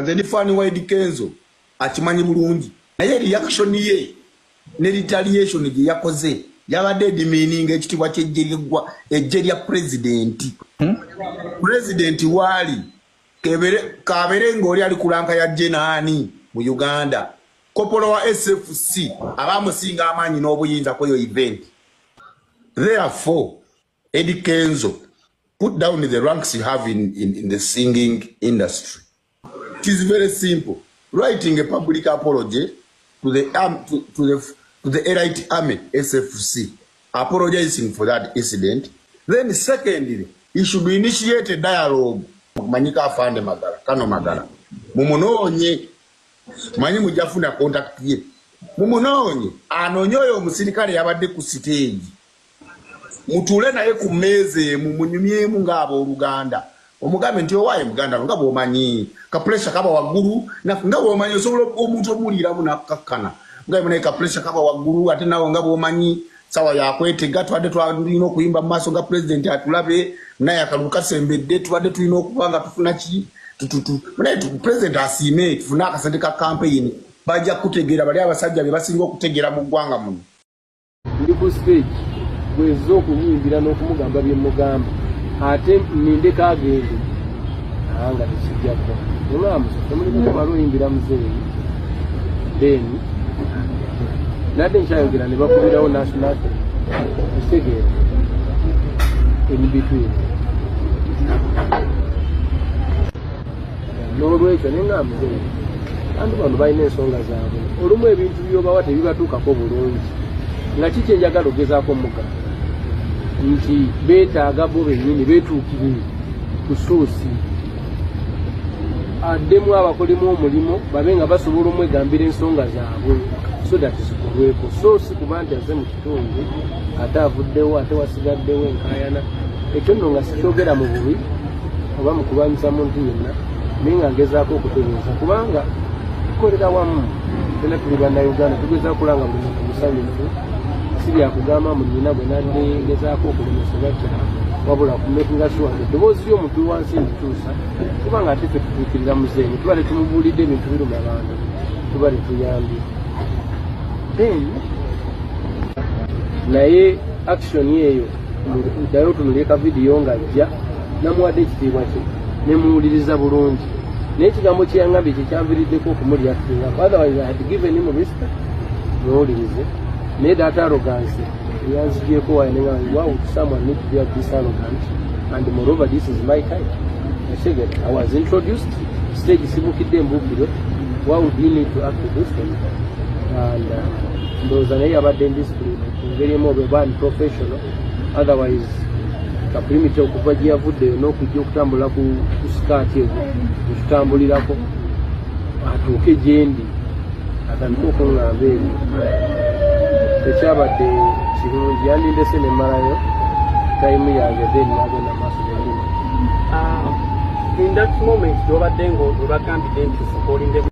Nze fani wa Eddie Kenzo akimanyi bulungi naye reaction ye ne retaliation gye yakoze yabadde meaning ekitibwa ky'ejjerigwa ejjerya president president wali kabere ngoli ali kulanka ya jenani mu Uganda kopolo wa SFC abamusinga amanyi n'obuyinza koyo event. Therefore Eddie Kenzo put down the ranks you have in the singing industry. It is very simple. Writing a public apology to the Elite Army SFC, apologizing for that incident. Then secondly, he should initiate a dialogue. Manyika afande magala, kano magala. Mumunonye, manyi mujafuna contact ye. Mumunonye, anonyoyo musirikale yabadde ku stage. Mutule naye ku meze mumunyumye ngabo Uganda. Omugambe nti owaye Muganda ngabo omanyi ka pressure kaba waguru na ngabo omanyi osobola omuntu omulira mu nakakana ngabo ne ka pressure kaba waguru ate nawo ngabo omanyi sawa yakwetega twadde twalino kuyimba maso nga president atulabe naye akaluka sembedde twadde tulino okubanga tufuna ki naye president asime tufuna akasente ka campaign bajja kutegeera bali abasajja be basinga okutegeera mu ggwanga muno ndi ku stage bwezo okunyimbira n'okumugamba bye mugamba ate ninde kagende anga tisijjako olwamu tomuli kumalo yimbira muzee then nade nchayogera ne bakubirawo national segere in between n'olwekyo nenga muzee kandi bano balina ensonga zaabwe olumu ebintu byobawa tebibatuukako bulungi nga kiki enjagala ogezaako mugamba nti betaaga bo bennyini betuukire ku soosi addemu abakolemu omulimu babe nga basobola omwegambira ensonga zaabwe so that zikolweko soosi kuba nti aze mu kitundu ate avuddewo ate wasigaddewo enkaayana ekyo nno nga sikyogera mu bubi oba mu kulwanyisa muntu yenna naye nga ngezaako okutegeeza kubanga tukolera wamu fena tuli bannayuganda tugezaako okulanga buli muntu musanyufu sibya kugamba mu nina bwe nadde ngezaako okulemesebwa kyala wabula kumekinga shuwange eddoboozi ly'omuntu wansi ntuusa kubanga ate ffe tutuukirira muzeeyi tuba tetumubuulidde ebintu biruma abantu tuba tetuyambye then naye action eyo ddayo otunuleka vidiyo ng'ajja namuwadde ekitiibwa kye nemuwuliriza bulungi naye ekigambo kye yangambye kye kyanviriddeko okumulyakinga otherwise I had given him respect muwulirize naye that arrogance yanzigyeko wayenenga why would someone need to be this arrogant and moreover this is my time I was introduced stage sibukidde embukiro why would you need to act this way and ndowooza naye yabadde indiscipline engeriemu obe bani professional otherwise kapulimiti okuva gye yavuddeyo n'okujja okutambula ku sikaati ezo tutambulirako atuuke gyendi atandika okuŋŋamba ebyo tekyabadde kirungi yandindese nemalayo tayimu yange then nagenda maaso nemulima in that moment obadde nga webagambidde nti supporting